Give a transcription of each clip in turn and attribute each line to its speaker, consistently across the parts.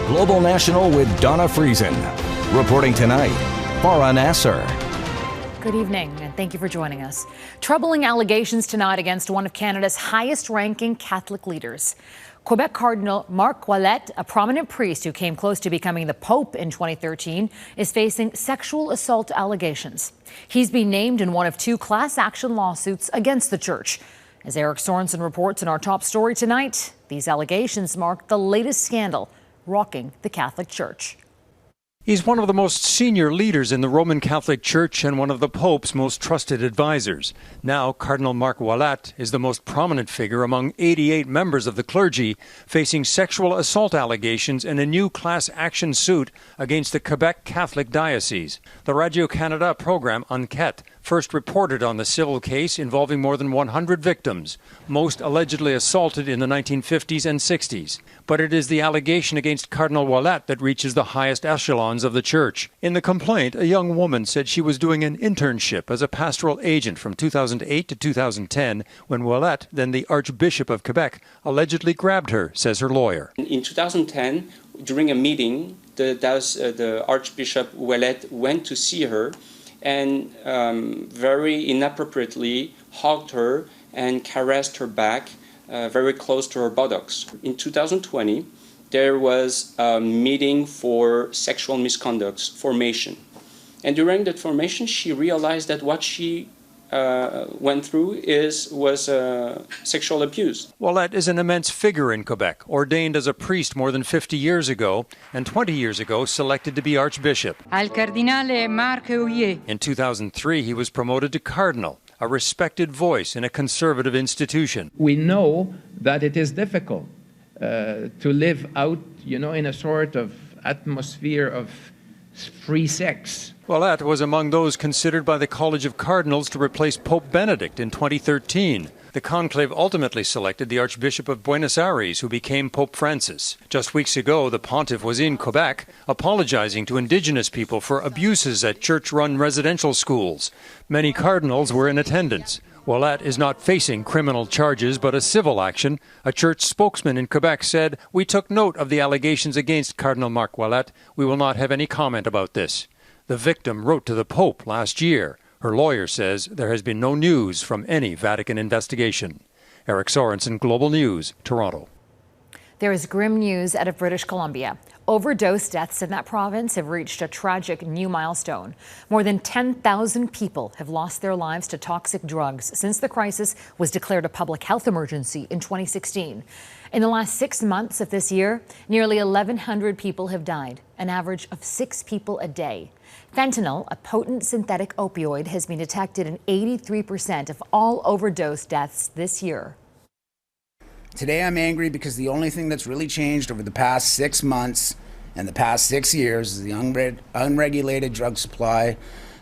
Speaker 1: Global National with Donna Friesen. Reporting tonight, Farah Nasser.
Speaker 2: Good evening, and thank you for joining us. Troubling allegations tonight against one of Canada's highest-ranking Catholic leaders. Quebec Cardinal Marc Ouellet, a prominent priest who came close to becoming the Pope in 2013, is facing sexual assault allegations. He's been named in one of two class action lawsuits against the church. As Eric Sorensen reports in our top story tonight, these allegations mark the latest scandal rocking the Catholic Church.
Speaker 3: He's one of the most senior leaders in the Roman Catholic Church and one of the Pope's most trusted advisors. Now, Cardinal Marc Ouellet is the most prominent figure among 88 members of the clergy, facing sexual assault allegations in a new class action suit against the Quebec Catholic Diocese. The Radio-Canada program Enquête first reported on the civil case involving more than 100 victims, most allegedly assaulted in the 1950s and 60s. But it is the allegation against Cardinal Ouellet that reaches the highest echelons of the church. In the complaint, a young woman said she was doing an internship as a pastoral agent from 2008 to 2010 when Ouellet, then the Archbishop of Quebec, allegedly grabbed her, says her lawyer.
Speaker 4: In 2010, during a meeting, the Archbishop Ouellet went to see her and very inappropriately hugged her and caressed her back very close to her buttocks. In 2020, there was a meeting for sexual misconduct formation. And during that formation, she realized that what she went through was sexual abuse.
Speaker 3: Ouellet is an immense figure in Quebec, ordained as a priest more than 50 years ago, and 20 years ago selected to be Archbishop.
Speaker 5: Al Cardinal Marc Ouellet.
Speaker 3: In 2003, he was promoted to Cardinal, a respected voice in a conservative institution.
Speaker 6: We know that it is difficult to live out, in a sort of atmosphere of free sex.
Speaker 3: Ouellet was among those considered by the College of Cardinals to replace Pope Benedict in 2013. The conclave ultimately selected the Archbishop of Buenos Aires, who became Pope Francis. Just weeks ago, the pontiff was in Quebec, apologizing to Indigenous people for abuses at church-run residential schools. Many cardinals were in attendance. Ouellet is not facing criminal charges, but a civil action. A church spokesman in Quebec said, "We took note of the allegations against Cardinal Marc Ouellet. We will not have any comment about this." The victim wrote to the Pope last year. Her lawyer says there has been no news from any Vatican investigation. Eric Sorensen, Global News, Toronto.
Speaker 2: There is grim news out of British Columbia. Overdose deaths in that province have reached a tragic new milestone. More than 10,000 people have lost their lives to toxic drugs since the crisis was declared a public health emergency in 2016. In the last 6 months of this year, nearly 1,100 people have died, an average of 6 people a day. Fentanyl, a potent synthetic opioid, has been detected in 83% of all overdose deaths this year.
Speaker 7: Today I'm angry because the only thing that's really changed over the past 6 months and the past 6 years is the unregulated drug supply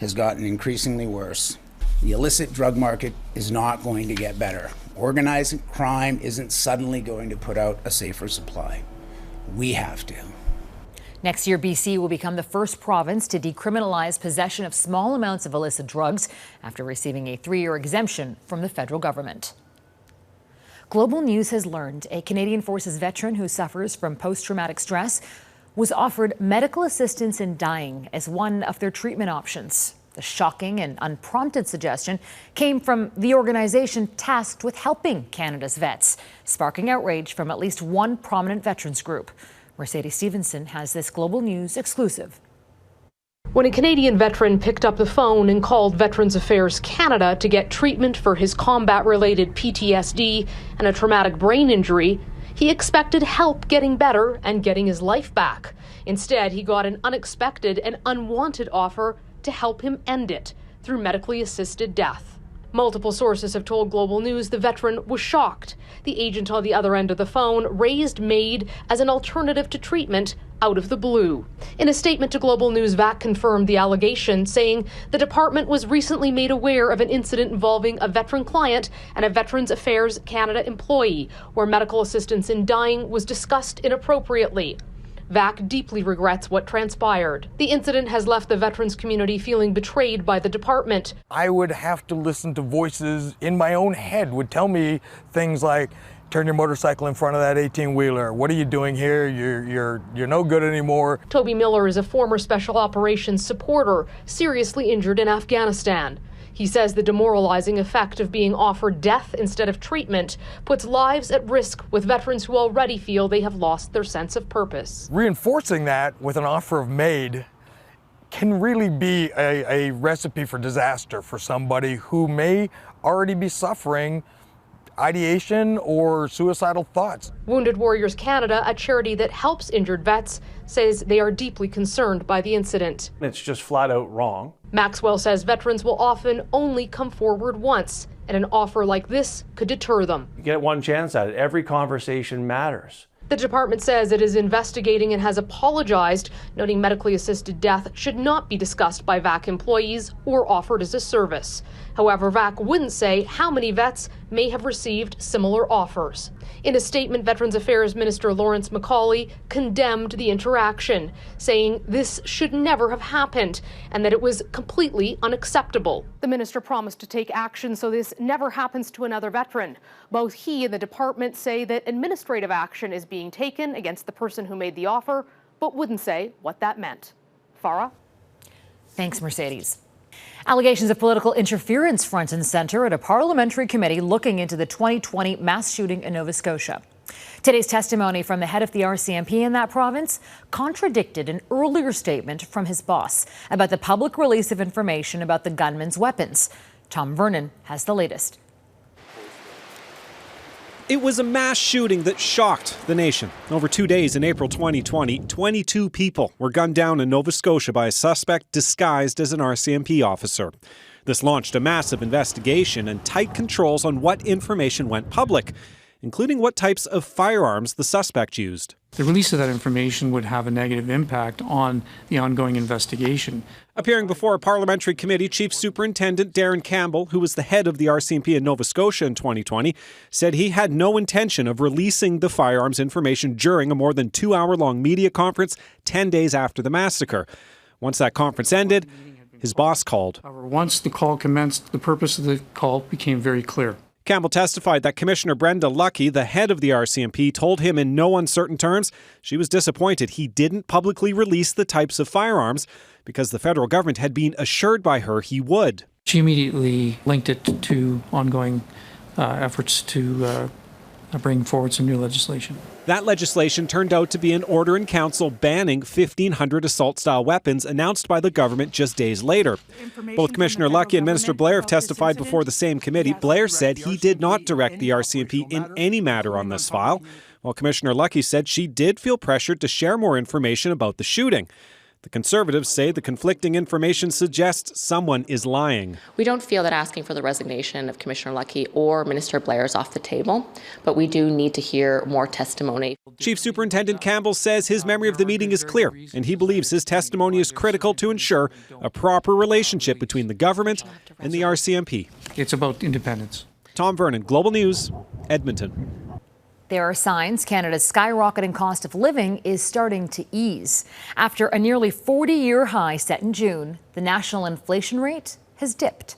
Speaker 7: has gotten increasingly worse. The illicit drug market is not going to get better. Organized crime isn't suddenly going to put out a safer supply. We have to.
Speaker 2: Next year, BC will become the first province to decriminalize possession of small amounts of illicit drugs after receiving a 3-year exemption from the federal government. Global News has learned a Canadian Forces veteran who suffers from post-traumatic stress was offered medical assistance in dying as one of their treatment options. The shocking and unprompted suggestion came from the organization tasked with helping Canada's vets, sparking outrage from at least one prominent veterans group. Mercedes Stephenson has this Global News exclusive.
Speaker 8: When a Canadian veteran picked up the phone and called Veterans Affairs Canada to get treatment for his combat-related PTSD and a traumatic brain injury, he expected help getting better and getting his life back. Instead, he got an unexpected and unwanted offer to help him end it through medically assisted death. Multiple sources have told Global News the veteran was shocked. The agent on the other end of the phone raised MAID as an alternative to treatment out of the blue. In a statement to Global News, VAC confirmed the allegation, saying the department was recently made aware of an incident involving a veteran client and a Veterans Affairs Canada employee, where medical assistance in dying was discussed inappropriately. VAC deeply regrets what transpired. The incident has left the veterans community feeling betrayed by the department.
Speaker 9: I would have to listen to voices in my own head would tell me things like, turn your motorcycle in front of that 18-wheeler. What are you doing here? You're no good anymore.
Speaker 8: Toby Miller is a former special operations supporter, seriously injured in Afghanistan. He says the demoralizing effect of being offered death instead of treatment puts lives at risk with veterans who already feel they have lost their sense of purpose.
Speaker 9: Reinforcing that with an offer of MAID can really be a recipe for disaster for somebody who may already be suffering ideation or suicidal thoughts.
Speaker 8: Wounded Warriors Canada, a charity that helps injured vets, says they are deeply concerned by the incident.
Speaker 10: It's just flat out wrong.
Speaker 8: Maxwell says veterans will often only come forward once, and an offer like this could deter them.
Speaker 10: You get one chance at it. Every conversation matters.
Speaker 8: The department says it is investigating and has apologized, noting medically assisted death should not be discussed by VAC employees or offered as a service. However, VAC wouldn't say how many vets may have received similar offers. In a statement, Veterans Affairs Minister Lawrence MacAulay condemned the interaction, saying this should never have happened and that it was completely unacceptable. The minister promised to take action so this never happens to another veteran. Both he and the department say that administrative action is being taken against the person who made the offer, but wouldn't say what that meant. Farah?
Speaker 2: Thanks, Mercedes. Allegations of political interference front and center at a parliamentary committee looking into the 2020 mass shooting in Nova Scotia. Today's testimony from the head of the RCMP in that province contradicted an earlier statement from his boss about the public release of information about the gunman's weapons. Tom Vernon has the latest.
Speaker 11: It was a mass shooting that shocked the nation. Over 2 days in April 2020, 22 people were gunned down in Nova Scotia by a suspect disguised as an RCMP officer. This launched a massive investigation and tight controls on what information went public, including what types of firearms the suspect used.
Speaker 12: The release of that information would have a negative impact on the ongoing investigation.
Speaker 11: Appearing before a parliamentary committee, Chief Superintendent Darren Campbell, who was the head of the RCMP in Nova Scotia in 2020, said he had no intention of releasing the firearms information during a more than 2-hour-long media conference 10 days after the massacre. Once that conference ended, his boss called.
Speaker 12: Once the call commenced, the purpose of the call became very clear.
Speaker 11: Campbell testified that Commissioner Brenda Lucki, the head of the RCMP, told him in no uncertain terms she was disappointed he didn't publicly release the types of firearms because the federal government had been assured by her he would.
Speaker 12: She immediately linked it to ongoing efforts to bring forward some new legislation.
Speaker 11: That legislation turned out to be an order in council banning 1,500 assault-style weapons announced by the government just days later. Both Commissioner Lucki and Minister Blair have testified before the same committee. Blair said he did not direct the RCMP in any matter on this file, while Commissioner Lucki said she did feel pressured to share more information about the shooting. The Conservatives say the conflicting information suggests someone is lying.
Speaker 13: We don't feel that asking for the resignation of Commissioner Lucki or Minister Blair is off the table, but we do need to hear more testimony.
Speaker 11: Chief Superintendent Campbell says his memory of the meeting is clear, and he believes his testimony is critical to ensure a proper relationship between the government and the RCMP.
Speaker 12: It's about independence.
Speaker 11: Tom Vernon, Global News, Edmonton.
Speaker 2: There are signs Canada's skyrocketing cost of living is starting to ease. After a nearly 40-year high set in June, the national inflation rate has dipped.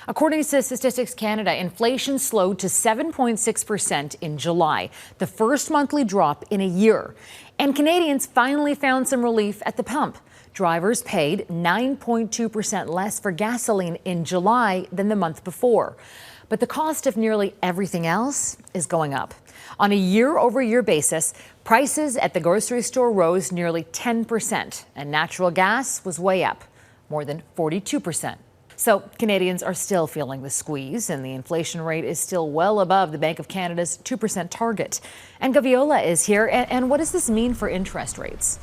Speaker 2: According to Statistics Canada, inflation slowed to 7.6% in July, the first monthly drop in a year. And Canadians finally found some relief at the pump. Drivers paid 9.2% less for gasoline in July than the month before. But the cost of nearly everything else is going up. On a year-over-year basis, prices at the grocery store rose nearly 10%, and natural gas was way up, more than 42%. So Canadians are still feeling the squeeze, and the inflation rate is still well above the Bank of Canada's 2% target. And Gaviola is here, and what does this mean for interest rates?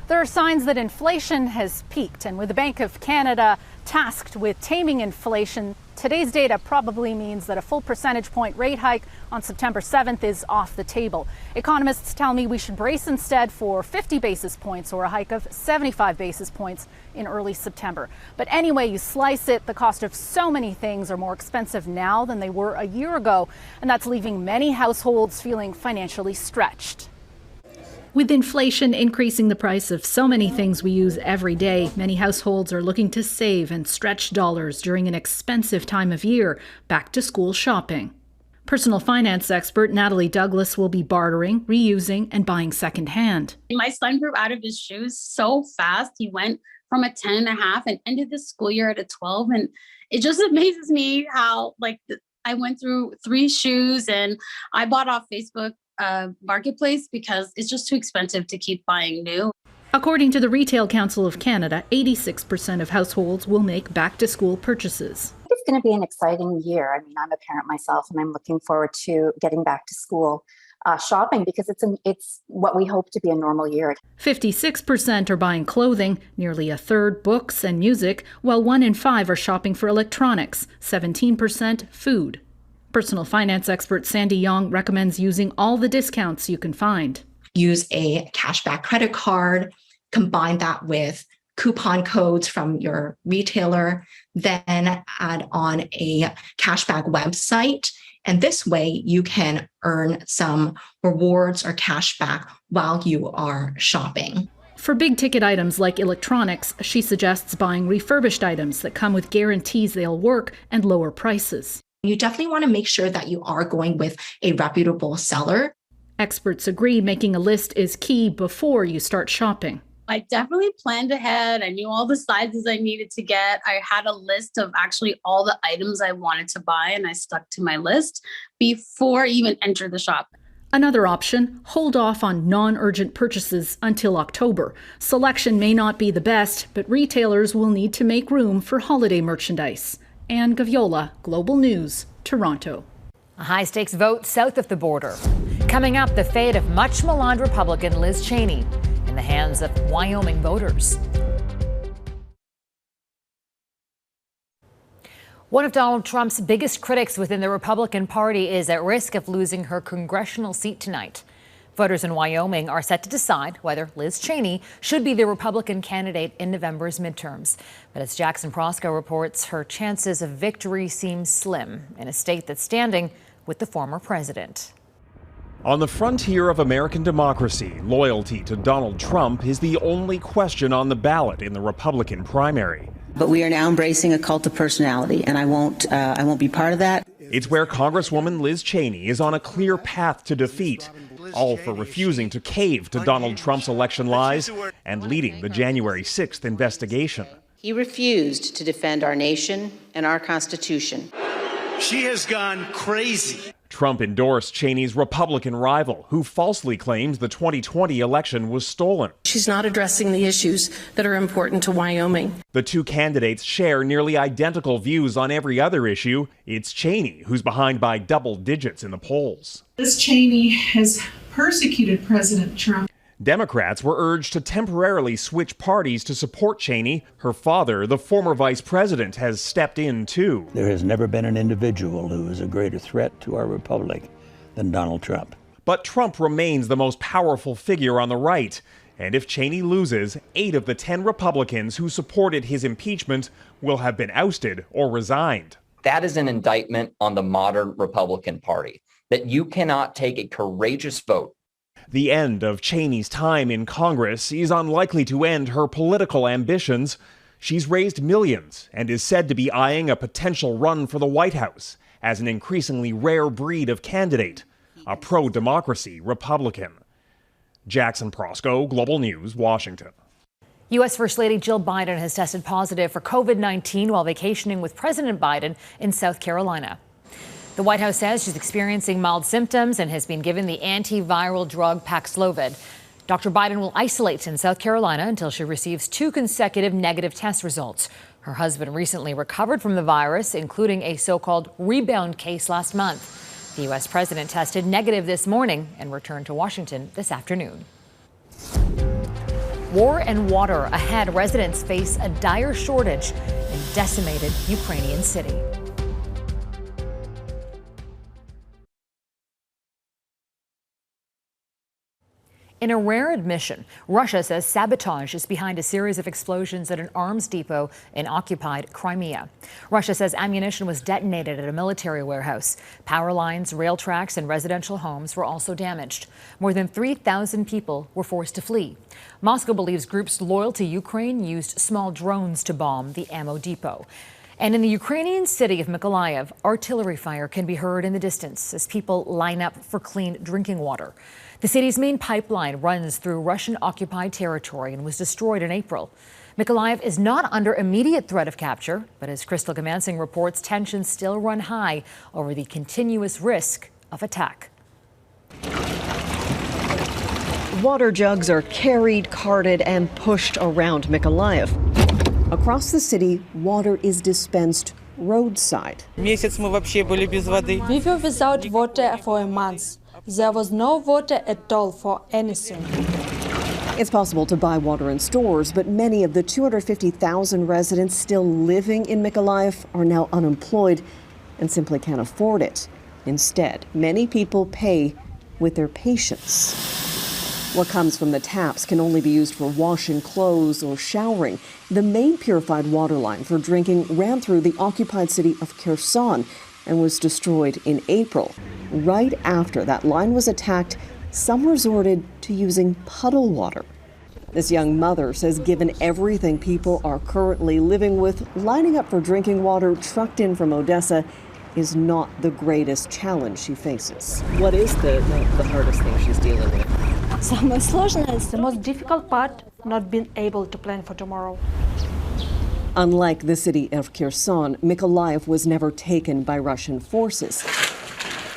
Speaker 14: There are signs that inflation has peaked, and with the Bank of Canada tasked with taming inflation, today's data probably means that a full percentage point rate hike on September 7th is off the table. Economists tell me we should brace instead for 50 basis points or a hike of 75 basis points in early September. But anyway you slice it, the cost of so many things are more expensive now than they were a year ago, and that's leaving many households feeling financially stretched.
Speaker 15: With inflation increasing the price of so many things we use every day, many households are looking to save and stretch dollars during an expensive time of year, back to school shopping. Personal finance expert Natalie Douglas will be bartering, reusing, and buying secondhand.
Speaker 16: My son grew out of his shoes so fast. He went from a 10.5 and ended the school year at a 12. And it just amazes me how, I went through 3 shoes and I bought off Facebook Marketplace because it's just too expensive to keep buying new.
Speaker 15: According to the Retail Council of Canada, 86% of households will make back-to-school purchases.
Speaker 17: It's going to be an exciting year. I mean, I'm a parent myself, and I'm looking forward to getting back to school shopping because it's what we hope to be a normal year.
Speaker 15: 56% are buying clothing, nearly a third books and music, while 1 in 5 are shopping for electronics, 17% food. Personal finance expert Sandy Yong recommends using all the discounts you can find.
Speaker 18: Use a cashback credit card, combine that with coupon codes from your retailer, then add on a cashback website. And this way you can earn some rewards or cashback while you are shopping.
Speaker 15: For big ticket items like electronics, she suggests buying refurbished items that come with guarantees they'll work and lower prices.
Speaker 18: You definitely want to make sure that you are going with a reputable seller.
Speaker 15: Experts agree making a list is key before you start shopping.
Speaker 16: I definitely planned ahead. I knew all the sizes I needed to get. I had a list of actually all the items I wanted to buy, and I stuck to my list before I even entered the shop.
Speaker 15: Another option, hold off on non-urgent purchases until October. Selection may not be the best, but retailers will need to make room for holiday merchandise. Anne Gaviola, Global News, Toronto.
Speaker 2: A high-stakes vote south of the border. Coming up, the fate of much-maligned Republican Liz Cheney in the hands of Wyoming voters. One of Donald Trump's biggest critics within the Republican Party is at risk of losing her congressional seat tonight. Voters in Wyoming are set to decide whether Liz Cheney should be the Republican candidate in November's midterms. But as Jackson Prosco reports, her chances of victory seem slim in a state that's standing with the former president.
Speaker 19: On the frontier of American democracy, loyalty to Donald Trump is the only question on the ballot in the Republican primary.
Speaker 20: But we are now embracing a cult of personality, and I won't be part of that.
Speaker 19: It's where Congresswoman Liz Cheney is on a clear path to defeat, all for refusing to cave to Donald Trump's election lies and leading the January 6th investigation.
Speaker 20: He refused to defend our nation and our Constitution.
Speaker 21: She has gone crazy.
Speaker 19: Trump endorsed Cheney's Republican rival, who falsely claims the 2020 election was stolen.
Speaker 22: She's not addressing the issues that are important to Wyoming.
Speaker 19: The two candidates share nearly identical views on every other issue. It's Cheney who's behind by double digits in the polls.
Speaker 23: Liz Cheney has persecuted President Trump.
Speaker 19: Democrats were urged to temporarily switch parties to support Cheney. Her father, the former vice president, has stepped in too.
Speaker 24: There has never been an individual who is a greater threat to our republic than Donald Trump.
Speaker 19: But Trump remains the most powerful figure on the right. And if Cheney loses, 8 of the 10 Republicans who supported his impeachment will have been ousted or resigned.
Speaker 25: That is an indictment on the modern Republican Party, that you cannot take a courageous vote.
Speaker 19: The end of Cheney's time in Congress is unlikely to end her political ambitions. She's raised millions and is said to be eyeing a potential run for the White House as an increasingly rare breed of candidate, a pro-democracy Republican. Jackson Prosco, Global News, Washington.
Speaker 2: U.S. First Lady Jill Biden has tested positive for COVID-19 while vacationing with President Biden in South Carolina. The White House says she's experiencing mild symptoms and has been given the antiviral drug Paxlovid. Dr. Biden will isolate in South Carolina until she receives 2 consecutive negative test results. Her husband recently recovered from the virus, including a so-called rebound case last month. The U.S. president tested negative this morning and returned to Washington this afternoon. War and water ahead. Residents face a dire shortage in decimated Ukrainian city. In a rare admission, Russia says sabotage is behind a series of explosions at an arms depot in occupied Crimea. Russia says ammunition was detonated at a military warehouse. Power lines, rail tracks, and residential homes were also damaged. More than 3,000 people were forced to flee. Moscow believes groups loyal to Ukraine used small drones to bomb the ammo depot. And in the Ukrainian city of Mykolaiv, artillery fire can be heard in the distance as people line up for clean drinking water. The city's main pipeline runs through Russian-occupied territory and was destroyed in April. Mykolaiv is not under immediate threat of capture, but as Crystal Gamansing reports, tensions still run high over the continuous risk of attack.
Speaker 1: Water jugs are carried, carted, and pushed around Mykolaiv. Across the city, water is dispensed roadside.
Speaker 3: We were without water for a month. There was no water at all for anything.
Speaker 1: It's possible to buy water in stores, but many of the 250,000 residents still living in Mykolaiv are now unemployed and simply can't afford it. Instead, many people pay with their patience. What comes from the taps can only be used for washing clothes or showering. The main purified water line for drinking ran through the occupied city of Kherson and was destroyed in April. Right after that line was attacked, some resorted to using puddle water. This young mother says given everything people are currently living with, lining up for drinking water trucked in from Odessa is not the greatest challenge she faces. What is the hardest thing she's dealing with?
Speaker 3: Самое сложное is the most difficult part, not being able to plan for tomorrow.
Speaker 1: Unlike the city of Kherson, Mykolaiv was never taken by Russian forces.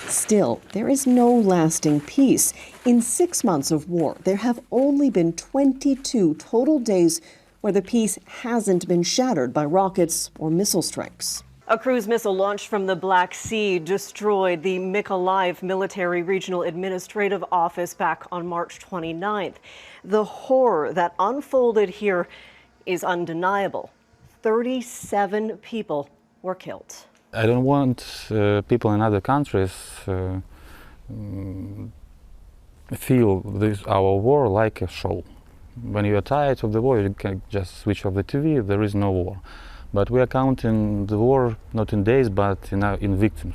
Speaker 1: Still, there is no lasting peace. In 6 months of war, there have only been 22 total days where the peace hasn't been shattered by rockets or missile strikes. A cruise missile launched from the Black Sea destroyed the Mykolaiv Military Regional Administrative Office back on March 29th. The horror that unfolded here is undeniable. 37 people were killed.
Speaker 4: I don't want people in other countries feel our war like a show. When you are tired of the war, you can just switch off the TV, there is no war. But we are counting the war not in days, but in victims.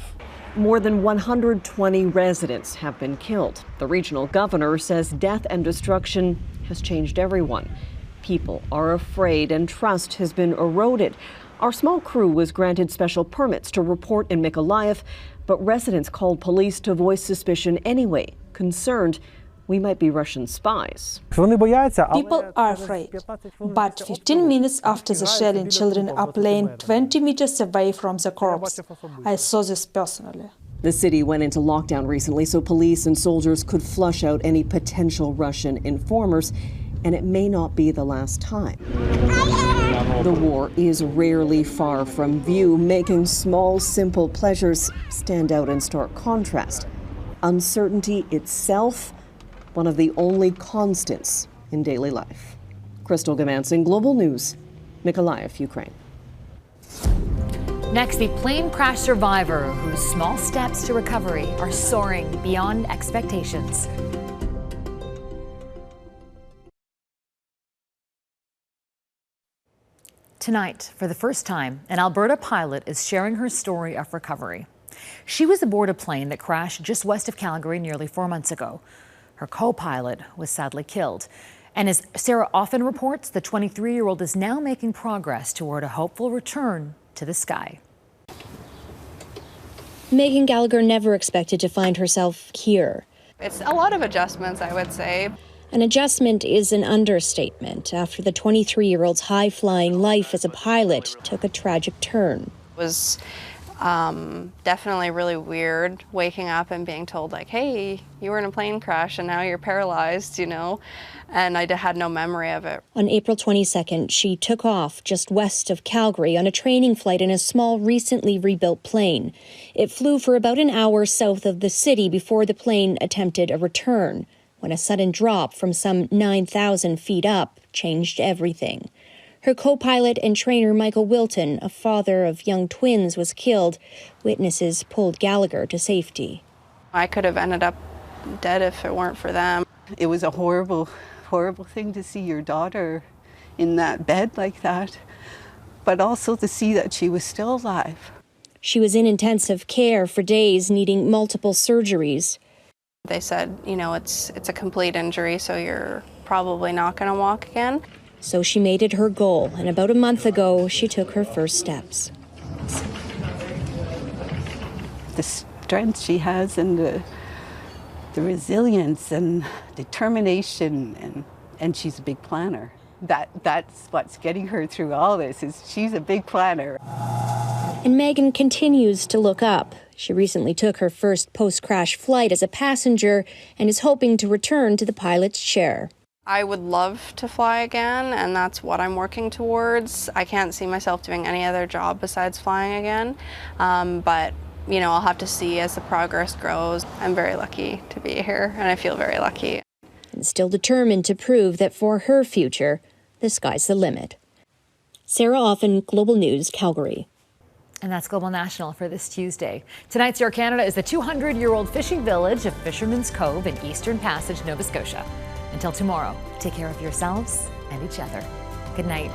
Speaker 1: More than 120 residents have been killed. The regional governor says death and destruction has changed everyone. People are afraid and trust has been eroded. Our small crew was granted special permits to report in Mykolaiv, but residents called police to voice suspicion anyway, concerned we might be Russian spies.
Speaker 3: People are afraid, but 15 minutes after the shelling, children are playing 20 meters away from the corpse. I saw this personally.
Speaker 1: The city went into lockdown recently so police and soldiers could flush out any potential Russian informers, and it may not be the last time. The war is rarely far from view, making small, simple pleasures stand out in stark contrast. Uncertainty itself, one of the only constants in daily life. Crystal Gamansing, Global News, Mykolaiv, Ukraine.
Speaker 2: Next, the plane crash survivor whose small steps to recovery are soaring beyond expectations. Tonight, for the first time, an Alberta pilot is sharing her story of recovery. She was aboard a plane that crashed just west of Calgary nearly 4 months ago. Her co-pilot was sadly killed. And as Sarah often reports, the 23-year-old is now making progress toward a hopeful return to the sky.
Speaker 5: Megan Gallagher never expected to find herself here.
Speaker 6: It's a lot of adjustments, I would say.
Speaker 5: An adjustment is an understatement after the 23-year-old's high-flying life as a pilot took a tragic turn.
Speaker 6: It was definitely really weird waking up and being told, like, hey, you were in a plane crash and now you're paralyzed, you know, and I had no memory of it.
Speaker 5: On April 22nd, she took off just west of Calgary on a training flight in a small, recently rebuilt plane. It flew for about an hour south of the city before the plane attempted a return, when a sudden drop from some 9,000 feet up changed everything. Her co-pilot and trainer, Michael Wilton, a father of young twins, was killed. Witnesses pulled Gallagher to safety.
Speaker 6: I could have ended up dead if it weren't for them.
Speaker 26: It was a horrible, horrible thing to see your daughter in that bed like that, but also to see that she was still alive.
Speaker 5: She was in intensive care for days, needing multiple surgeries.
Speaker 6: They said, you know, it's a complete injury, so you're probably not going to walk again.
Speaker 5: So she made it her goal, and about a month ago, she took her first steps.
Speaker 26: the strength she has and the resilience and determination, and she's a big planner. That's what's getting her through all this, is she's a big planner.
Speaker 5: And Megan continues to look up. She recently took her first post-crash flight as a passenger and is hoping to return to the pilot's chair.
Speaker 6: I would love to fly again, and that's what I'm working towards. I can't see myself doing any other job besides flying again, but you know, I'll have to see as the progress grows. I'm very lucky to be here, and I feel very lucky.
Speaker 5: And still determined to prove that for her future, the sky's the limit. Sarah Offen, Global News, Calgary.
Speaker 2: And that's Global National for this Tuesday. Tonight's Your Canada is the 200-year-old fishing village of Fisherman's Cove in Eastern Passage, Nova Scotia. Until tomorrow, take care of yourselves and each other. Good night.